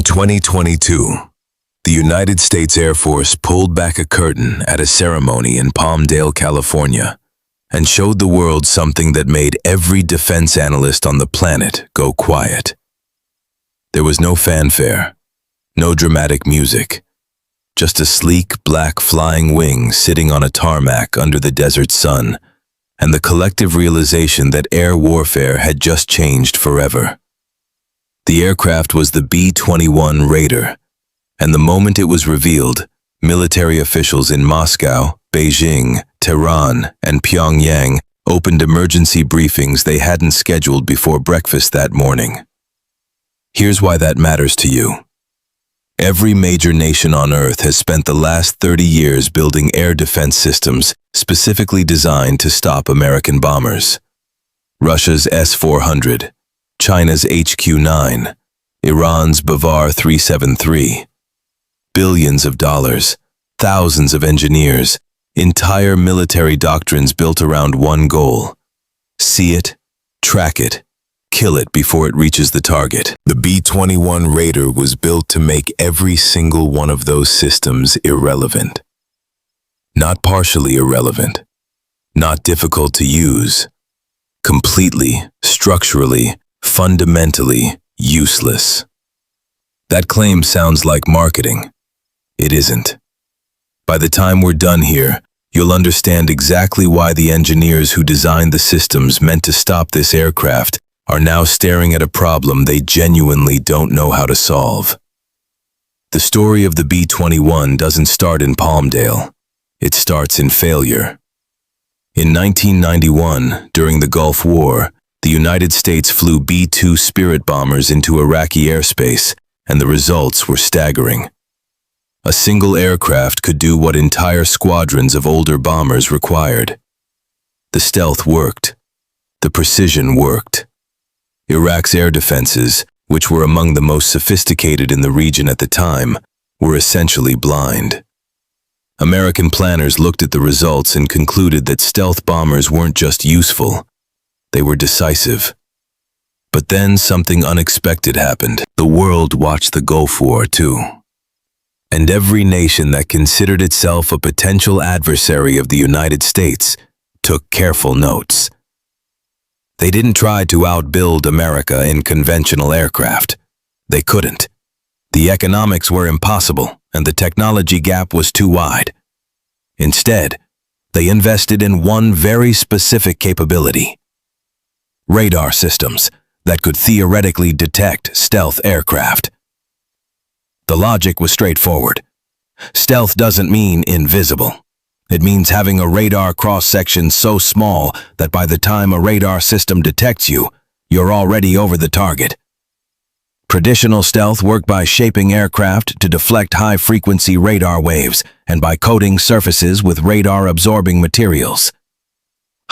In 2022, the United States Air Force pulled back a curtain at a ceremony in Palmdale, California, and showed the world something that made every defense analyst on the planet go quiet. There was no fanfare, no dramatic music, just a sleek black flying wing sitting on a tarmac under the desert sun, and the collective realization that air warfare had just changed forever. The aircraft was the B-21 Raider, and the moment it was revealed, military officials in Moscow, Beijing, Tehran, and Pyongyang opened emergency briefings they hadn't scheduled before breakfast that morning. Here's why that matters to you. Every major nation on Earth has spent the last 30 years building air defense systems specifically designed to stop American bombers. Russia's S-400, China's HQ-9, Iran's Bavar 373. Billions of dollars, thousands of engineers, entire military doctrines built around one goal: see it, track it, kill it before it reaches the target. The B-21 Raider was built to make every single one of those systems irrelevant. Not partially irrelevant, not difficult to use, completely, structurally, fundamentally useless. That claim sounds like marketing. It isn't. By the time we're done here, you'll understand exactly why the engineers who designed the systems meant to stop this aircraft are now staring at a problem they genuinely don't know how to solve. The story of the B-21 doesn't start in Palmdale. It starts in failure. In 1991, during the Gulf War, the United States flew B-2 Spirit bombers into Iraqi airspace, and the results were staggering. A single aircraft could do what entire squadrons of older bombers required. The stealth worked. The precision worked. Iraq's air defenses, which were among the most sophisticated in the region at the time, were essentially blind. American planners looked at the results and concluded that stealth bombers weren't just useful, they were decisive. But then something unexpected happened. The world watched the Gulf War too. And every nation that considered itself a potential adversary of the United States took careful notes. They didn't try to outbuild America in conventional aircraft. They couldn't. The economics were impossible, and the technology gap was too wide. Instead, they invested in one very specific capability: radar systems that could theoretically detect stealth aircraft. The logic was straightforward. Stealth doesn't mean invisible. It means having a radar cross-section so small that by the time a radar system detects you, you're already over the target. Traditional stealth worked by shaping aircraft to deflect high-frequency radar waves and by coating surfaces with radar-absorbing materials.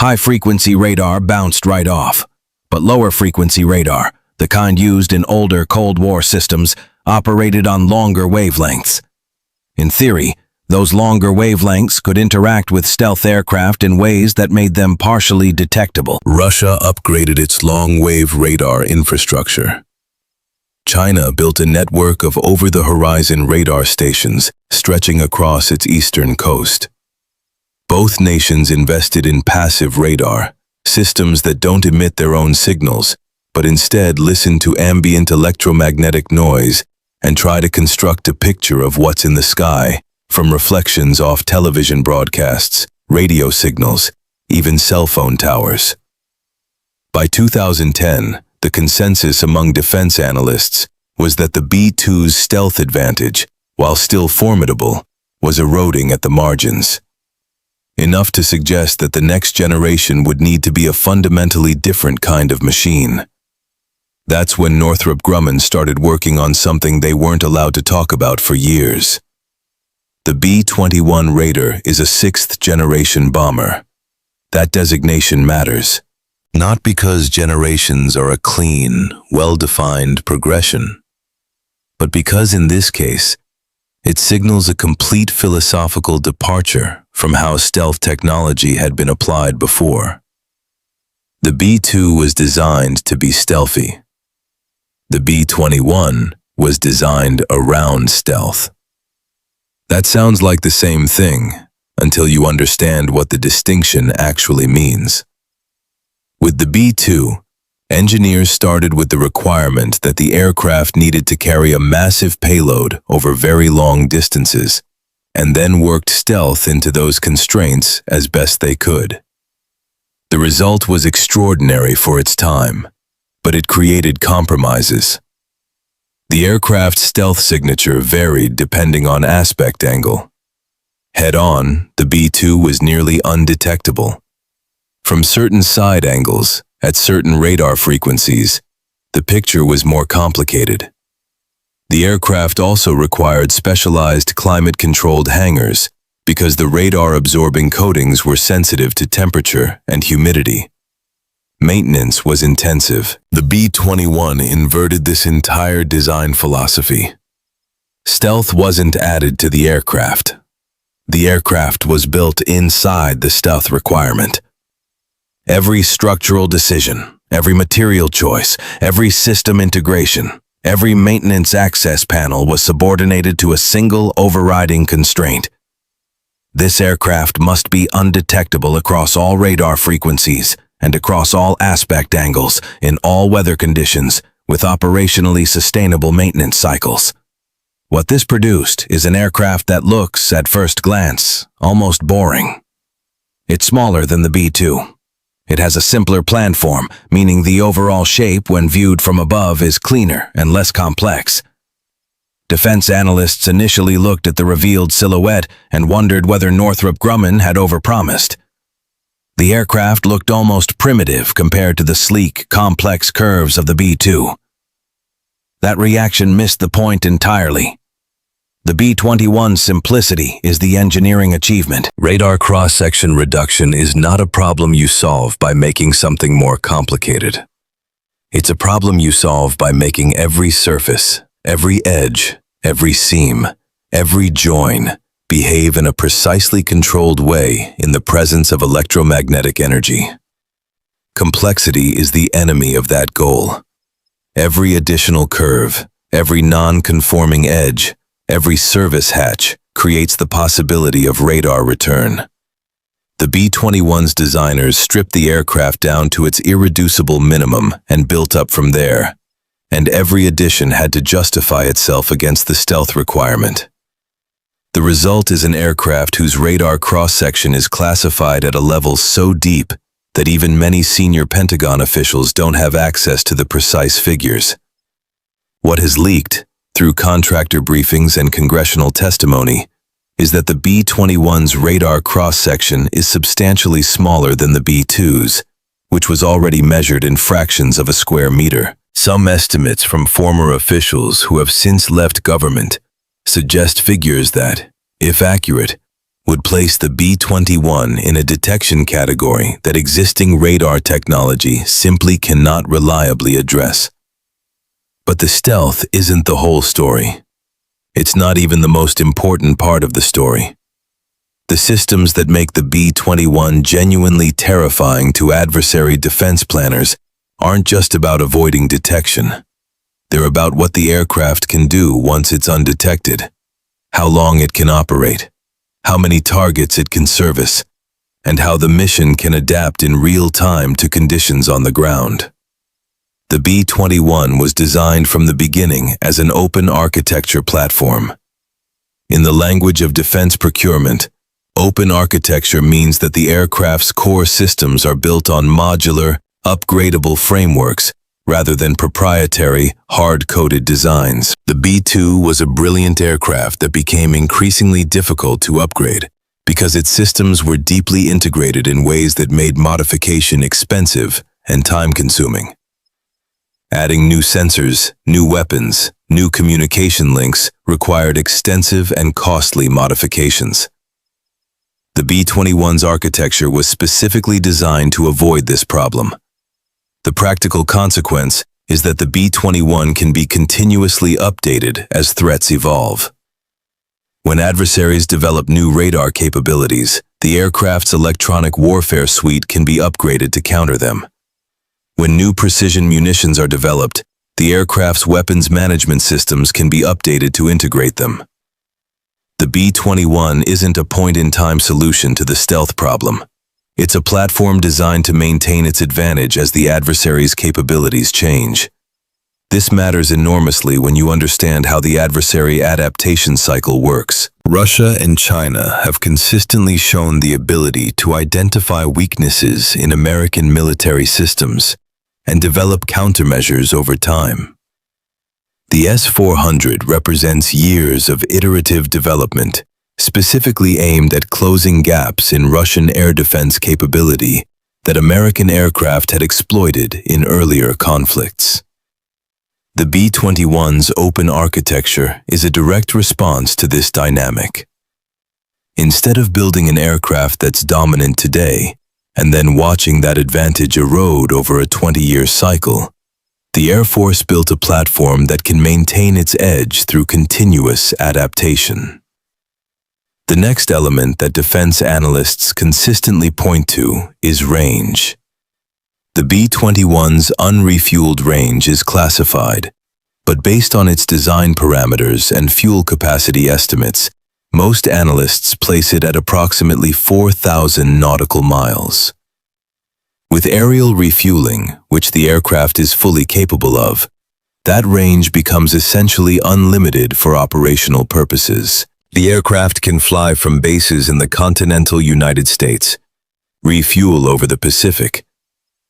High-frequency radar bounced right off, but lower-frequency radar, the kind used in older Cold War systems, operated on longer wavelengths. In theory, those longer wavelengths could interact with stealth aircraft in ways that made them partially detectable. Russia upgraded its long-wave radar infrastructure. China built a network of over-the-horizon radar stations stretching across its eastern coast. Both nations invested in passive radar, systems that don't emit their own signals, but instead listen to ambient electromagnetic noise and try to construct a picture of what's in the sky, from reflections off television broadcasts, radio signals, even cell phone towers. By 2010, the consensus among defense analysts was that the B-2's stealth advantage, while still formidable, was eroding at the margins. Enough to suggest that the next generation would need to be a fundamentally different kind of machine. That's when Northrop Grumman started working on something they weren't allowed to talk about for years. The B-21 Raider is a sixth-generation bomber. That designation matters, not because generations are a clean, well-defined progression, but because in this case, it signals a complete philosophical departure from how stealth technology had been applied before. The B-2 was designed to be stealthy. The B-21 was designed around stealth. That sounds like the same thing until you understand what the distinction actually means. With the B-2, engineers started with the requirement that the aircraft needed to carry a massive payload over very long distances, and then worked stealth into those constraints as best they could. The result was extraordinary for its time, but it created compromises. The aircraft's stealth signature varied depending on aspect angle. Head-on, the B-2 was nearly undetectable. From certain side angles, at certain radar frequencies, the picture was more complicated. The aircraft also required specialized climate-controlled hangars because the radar-absorbing coatings were sensitive to temperature and humidity. Maintenance was intensive. The B-21 inverted this entire design philosophy. Stealth wasn't added to the aircraft. The aircraft was built inside the stealth requirement. Every structural decision, every material choice, every system integration, every maintenance access panel was subordinated to a single overriding constraint. This aircraft must be undetectable across all radar frequencies and across all aspect angles in all weather conditions with operationally sustainable maintenance cycles. What this produced is an aircraft that looks, at first glance, almost boring. It's smaller than the B-2. It has a simpler planform, meaning the overall shape when viewed from above is cleaner and less complex. Defense analysts initially looked at the revealed silhouette and wondered whether Northrop Grumman had overpromised. The aircraft looked almost primitive compared to the sleek, complex curves of the B-2. That reaction missed the point entirely. The B-21's simplicity is the engineering achievement. Radar cross-section reduction is not a problem you solve by making something more complicated. It's a problem you solve by making every surface, every edge, every seam, every join behave in a precisely controlled way in the presence of electromagnetic energy. Complexity is the enemy of that goal. Every additional curve, every non-conforming edge, every service hatch creates the possibility of radar return. The B-21's designers stripped the aircraft down to its irreducible minimum and built up from there, and every addition had to justify itself against the stealth requirement. The result is an aircraft whose radar cross-section is classified at a level so deep that even many senior Pentagon officials don't have access to the precise figures. What has leaked, through contractor briefings and congressional testimony, is that the B-21's radar cross-section is substantially smaller than the B-2's, which was already measured in fractions of a square meter. Some estimates from former officials who have since left government suggest figures that, if accurate, would place the B-21 in a detection category that existing radar technology simply cannot reliably address. But the stealth isn't the whole story. It's not even the most important part of the story. The systems that make the B-21 genuinely terrifying to adversary defense planners aren't just about avoiding detection. They're about what the aircraft can do once it's undetected, how long it can operate, how many targets it can service, and how the mission can adapt in real time to conditions on the ground. The B-21 was designed from the beginning as an open architecture platform. In the language of defense procurement, open architecture means that the aircraft's core systems are built on modular, upgradable frameworks rather than proprietary, hard-coded designs. The B-2 was a brilliant aircraft that became increasingly difficult to upgrade because its systems were deeply integrated in ways that made modification expensive and time-consuming. Adding new sensors, new weapons, new communication links required extensive and costly modifications. The B-21's architecture was specifically designed to avoid this problem. The practical consequence is that the B-21 can be continuously updated as threats evolve. When adversaries develop new radar capabilities, the aircraft's electronic warfare suite can be upgraded to counter them. When new precision munitions are developed, The aircraft's weapons management systems can be updated to integrate them. The B-21 isn't a point-in-time solution to the stealth problem. It's a platform designed to maintain its advantage as the adversary's capabilities change. This matters enormously when you understand how the adversary adaptation cycle works. Russia and China have consistently shown the ability to identify weaknesses in American military systems and develop countermeasures over time. The S-400 represents years of iterative development, specifically aimed at closing gaps in Russian air defense capability that American aircraft had exploited in earlier conflicts. The B-21's open architecture is a direct response to this dynamic. Instead of building an aircraft that's dominant today, and then watching that advantage erode over a 20-year cycle, the Air Force built a platform that can maintain its edge through continuous adaptation. The next element that defense analysts consistently point to is range. The B-21's unrefueled range is classified, but based on its design parameters and fuel capacity estimates, most analysts place it at approximately 4,000 nautical miles. With aerial refueling, which the aircraft is fully capable of, that range becomes essentially unlimited for operational purposes. The aircraft can fly from bases in the continental United States, refuel over the Pacific,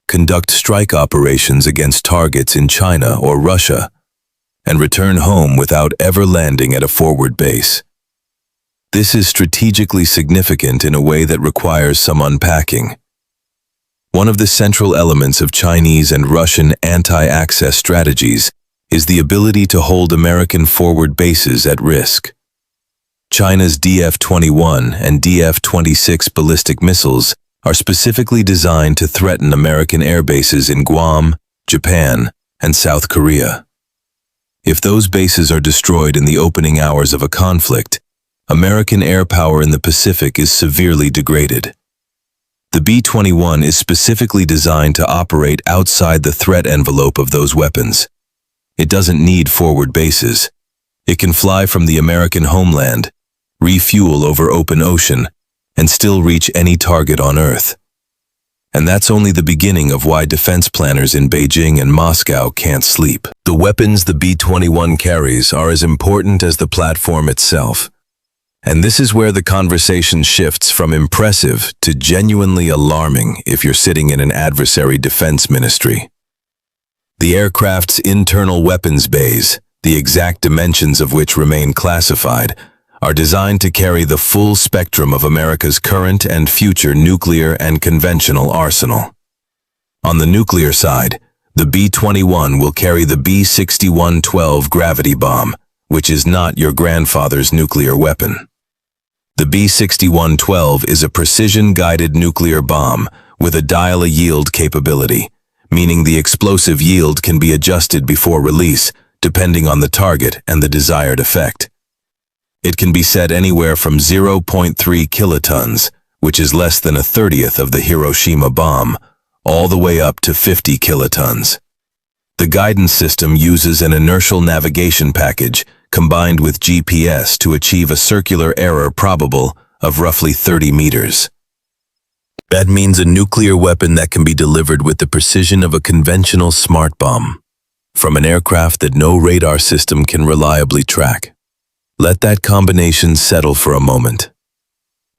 conduct strike operations against targets in China or Russia, and return home without ever landing at a forward base. This is strategically significant in a way that requires some unpacking. One of the central elements of Chinese and Russian anti-access strategies is the ability to hold American forward bases at risk. China's DF-21 and DF-26 ballistic missiles are specifically designed to threaten American air bases in Guam, Japan, and South Korea. If those bases are destroyed in the opening hours of a conflict, American air power in the Pacific is severely degraded. The B-21 is specifically designed to operate outside the threat envelope of those weapons. It doesn't need forward bases. It can fly from the American homeland, refuel over open ocean, and still reach any target on Earth. And that's only the beginning of why defense planners in Beijing and Moscow can't sleep. The weapons the B-21 carries are as important as the platform itself. And this is where the conversation shifts from impressive to genuinely alarming if you're sitting in an adversary defense ministry. The aircraft's internal weapons bays, the exact dimensions of which remain classified, are designed to carry the full spectrum of America's current and future nuclear and conventional arsenal. On the nuclear side, the B-21 will carry the B-61-12 gravity bomb, which is not your grandfather's nuclear weapon. The B-61-12 is a precision-guided nuclear bomb with a dial-a-yield capability, meaning the explosive yield can be adjusted before release, depending on the target and the desired effect. It can be set anywhere from 0.3 kilotons, which is less than a 30th of the Hiroshima bomb, all the way up to 50 kilotons. The guidance system uses an inertial navigation package combined with GPS to achieve a circular error probable of roughly 30 meters. That means a nuclear weapon that can be delivered with the precision of a conventional smart bomb, from an aircraft that no radar system can reliably track. Let that combination settle for a moment.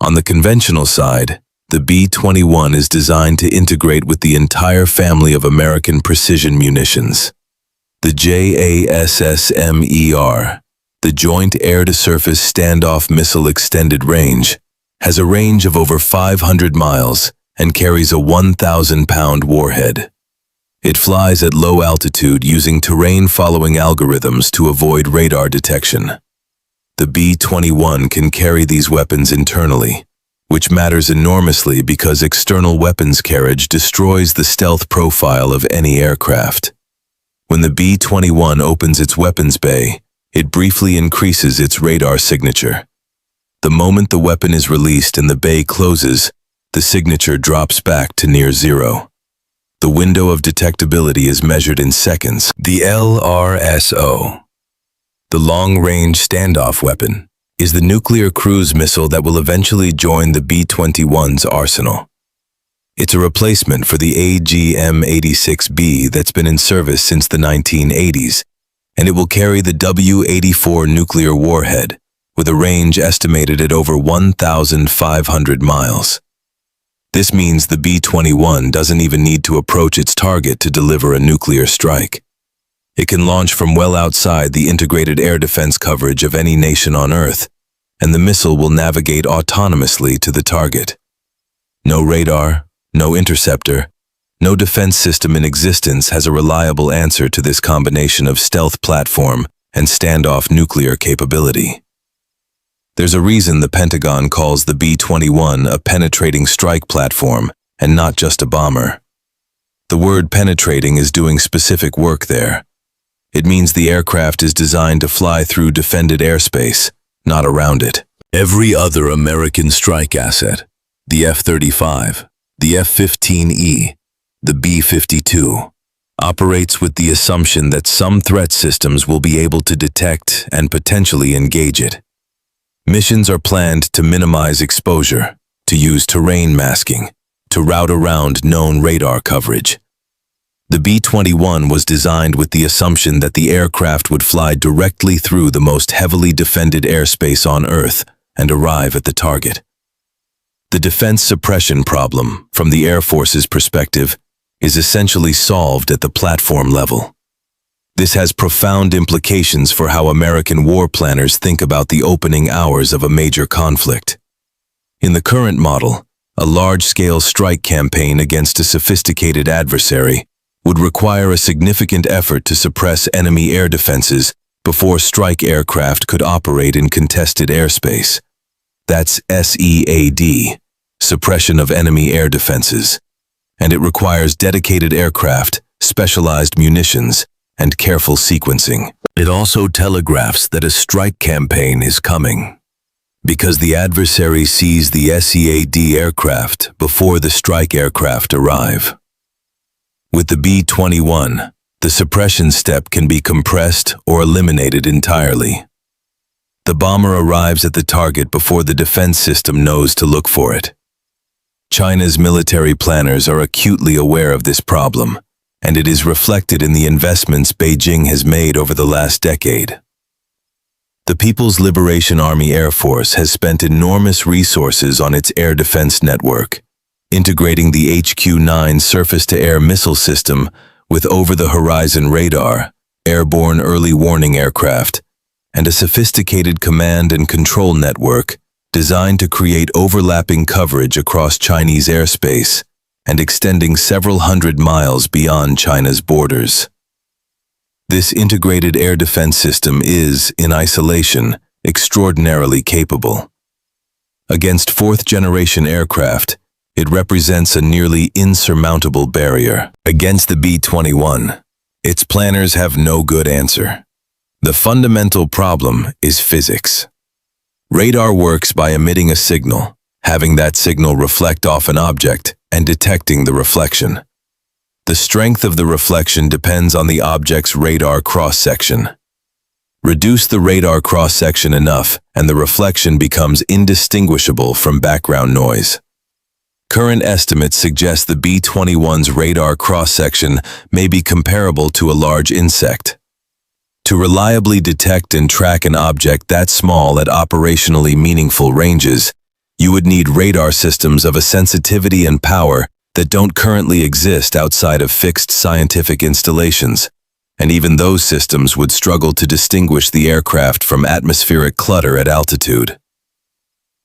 On the conventional side, the B-21 is designed to integrate with the entire family of American precision munitions. The JASSMER, the Joint Air-to-Surface Standoff Missile Extended Range, has a range of over 500 miles and carries a 1,000-pound warhead. It flies at low altitude using terrain-following algorithms to avoid radar detection. The B-21 can carry these weapons internally, which matters enormously because external weapons carriage destroys the stealth profile of any aircraft. When the B-21 opens its weapons bay, it briefly increases its radar signature. The moment the weapon is released and the bay closes, the signature drops back to near zero. The window of detectability is measured in seconds. The LRSO, the Long-Range Standoff Weapon, is the nuclear cruise missile that will eventually join the B-21's arsenal. It's a replacement for the AGM-86B that's been in service since the 1980s, and it will carry the W-84 nuclear warhead, with a range estimated at over 1,500 miles. This means the B-21 doesn't even need to approach its target to deliver a nuclear strike. It can launch from well outside the integrated air defense coverage of any nation on Earth, and the missile will navigate autonomously to the target. No radar, no interceptor, no defense system in existence has a reliable answer to this combination of stealth platform and standoff nuclear capability. There's a reason the Pentagon calls the B-21 a penetrating strike platform and not just a bomber. The word penetrating is doing specific work there. It means the aircraft is designed to fly through defended airspace, not around it. Every other American strike asset, the F-35, the F-15E, the B-52, operates with the assumption that some threat systems will be able to detect and potentially engage it. Missions are planned to minimize exposure, to use terrain masking, to route around known radar coverage. The B-21 was designed with the assumption that the aircraft would fly directly through the most heavily defended airspace on Earth and arrive at the target. The defense suppression problem, from the Air Force's perspective, is essentially solved at the platform level. This has profound implications for how American war planners think about the opening hours of a major conflict. In the current model, a large-scale strike campaign against a sophisticated adversary would require a significant effort to suppress enemy air defenses before strike aircraft could operate in contested airspace. That's SEAD, suppression of enemy air defenses, and it requires dedicated aircraft, specialized munitions, and careful sequencing. It also telegraphs that a strike campaign is coming, because the adversary sees the SEAD aircraft before the strike aircraft arrive. With the B-21, the suppression step can be compressed or eliminated entirely. The bomber arrives at the target before the defense system knows to look for it. China's military planners are acutely aware of this problem, and it is reflected in the investments Beijing has made over the last decade. The People's Liberation Army Air Force has spent enormous resources on its air defense network, integrating the HQ-9 surface-to-air missile system with over-the-horizon radar, airborne early warning aircraft, and a sophisticated command and control network designed to create overlapping coverage across Chinese airspace and extending several hundred miles beyond China's borders. This integrated air defense system is, in isolation, extraordinarily capable. Against fourth-generation aircraft, it represents a nearly insurmountable barrier. Against the B-21, its planners have no good answer. The fundamental problem is physics. Radar works by emitting a signal, having that signal reflect off an object, and detecting the reflection. The strength of the reflection depends on the object's radar cross-section. Reduce the radar cross-section enough, and the reflection becomes indistinguishable from background noise. Current estimates suggest the B-21's radar cross-section may be comparable to a large insect. To reliably detect and track an object that small at operationally meaningful ranges, you would need radar systems of a sensitivity and power that don't currently exist outside of fixed scientific installations, and even those systems would struggle to distinguish the aircraft from atmospheric clutter at altitude.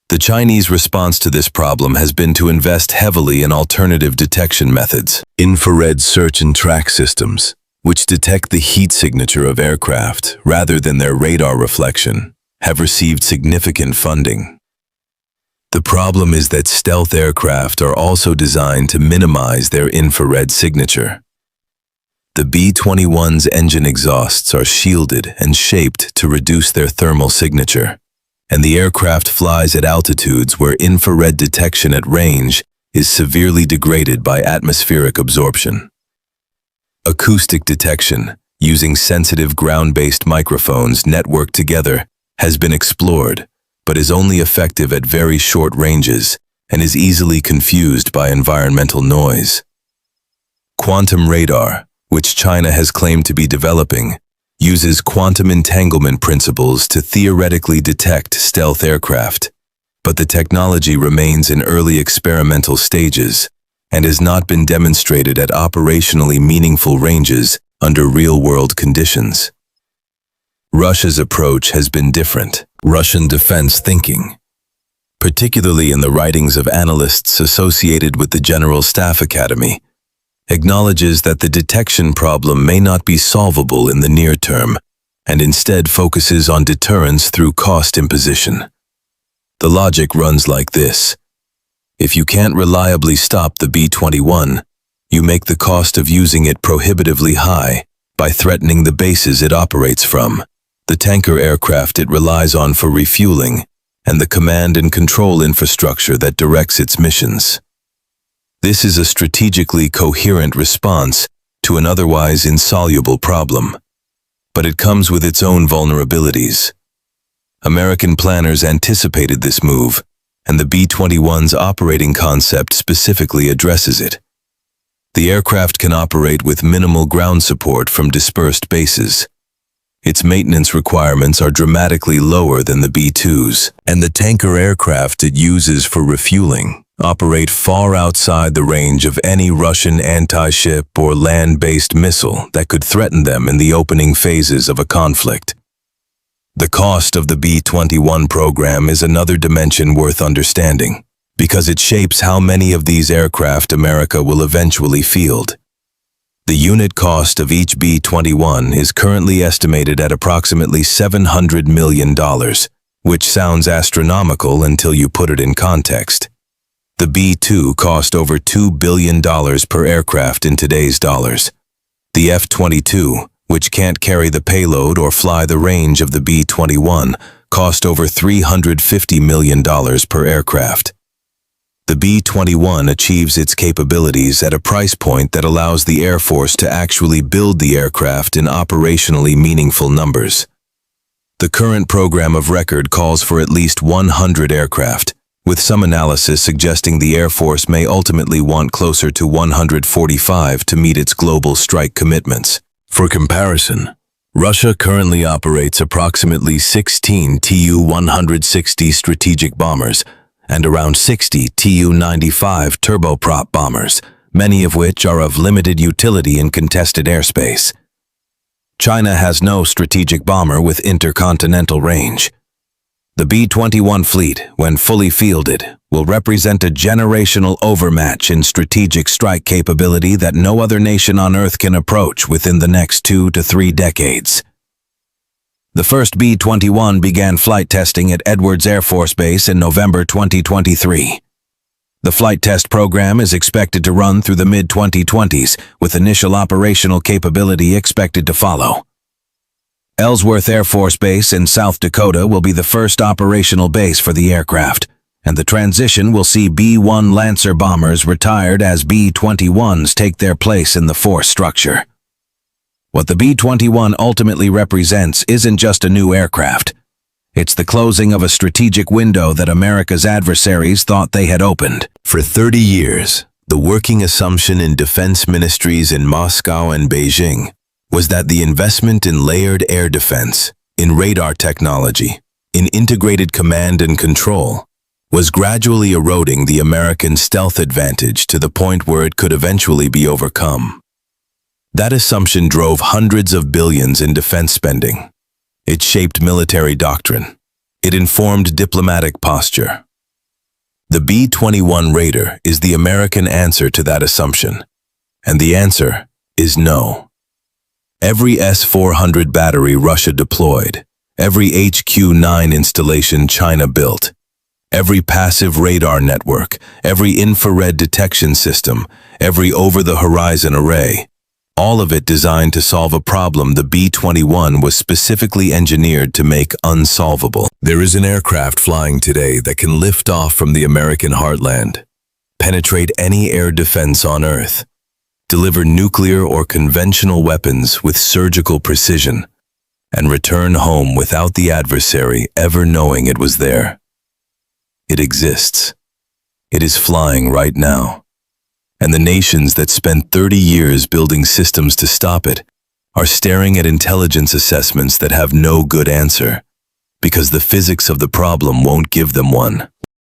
The Chinese response to this problem has been to invest heavily in alternative detection methods. Infrared search and track systems, which detect the heat signature of aircraft rather than their radar reflection, have received significant funding. The problem is that stealth aircraft are also designed to minimize their infrared signature. The B-21's engine exhausts are shielded and shaped to reduce their thermal signature, and the aircraft flies at altitudes where infrared detection at range is severely degraded by atmospheric absorption. Acoustic detection, using sensitive ground-based microphones networked together, has been explored, but is only effective at very short ranges and is easily confused by environmental noise. Quantum radar, which China has claimed to be developing, uses quantum entanglement principles to theoretically detect stealth aircraft, but the technology remains in early experimental stages and has not been demonstrated at operationally meaningful ranges under real-world conditions. Russia's approach has been different. Russian defense thinking, particularly in the writings of analysts associated with the General Staff Academy, acknowledges that the detection problem may not be solvable in the near term and instead focuses on deterrence through cost imposition. The logic runs like this. If you can't reliably stop the B-21, you make the cost of using it prohibitively high by threatening the bases it operates from, the tanker aircraft it relies on for refueling, and the command and control infrastructure that directs its missions. This is a strategically coherent response to an otherwise insoluble problem, but it comes with its own vulnerabilities. American planners anticipated this move, and the B-21's operating concept specifically addresses it. The aircraft can operate with minimal ground support from dispersed bases. Its maintenance requirements are dramatically lower than the B-2's, and the tanker aircraft it uses for refueling operate far outside the range of any Russian anti-ship or land-based missile that could threaten them in the opening phases of a conflict. The cost of the B-21 program is another dimension worth understanding, because it shapes how many of these aircraft America will eventually field. The unit cost of each B-21 is currently estimated at approximately $700 million, which sounds astronomical until you put it in context. The B-2 cost over $2 billion per aircraft in today's dollars. The F-22, which can't carry the payload or fly the range of the B-21, cost over $350 million per aircraft. The B-21 achieves its capabilities at a price point that allows the Air Force to actually build the aircraft in operationally meaningful numbers. The current program of record calls for at least 100 aircraft, with some analysis suggesting the Air Force may ultimately want closer to 145 to meet its global strike commitments. For comparison, Russia currently operates approximately 16 Tu-160 strategic bombers and around 60 Tu-95 turboprop bombers, many of which are of limited utility in contested airspace. China has no strategic bomber with intercontinental range. The B-21 fleet, when fully fielded, will represent a generational overmatch in strategic strike capability that no other nation on Earth can approach within the next 2 to 3 decades. The first B-21 began flight testing at Edwards Air Force Base in November 2023. The flight test program is expected to run through the mid-2020s, with initial operational capability expected to follow. Ellsworth Air Force Base in South Dakota will be the first operational base for the aircraft, and the transition will see B-1 Lancer bombers retired as B-21s take their place in the force structure. What the B-21 ultimately represents isn't just a new aircraft. It's the closing of a strategic window that America's adversaries thought they had opened. For 30 years, the working assumption in defense ministries in Moscow and Beijing was that the investment in layered air defense, in radar technology, in integrated command and control, was gradually eroding the American stealth advantage to the point where it could eventually be overcome. That assumption drove hundreds of billions in defense spending. It shaped military doctrine. It informed diplomatic posture. The B-21 Raider is the American answer to that assumption, and the answer is no. Every S-400 battery Russia deployed, every HQ-9 installation China built, every passive radar network, every infrared detection system, every over-the-horizon array, all of it designed to solve a problem the B-21 was specifically engineered to make unsolvable. There is an aircraft flying today that can lift off from the American heartland, penetrate any air defense on Earth, deliver nuclear or conventional weapons with surgical precision, and return home without the adversary ever knowing it was there. It exists. It is flying right now. And the nations that spent 30 years building systems to stop it are staring at intelligence assessments that have no good answer, because the physics of the problem won't give them one.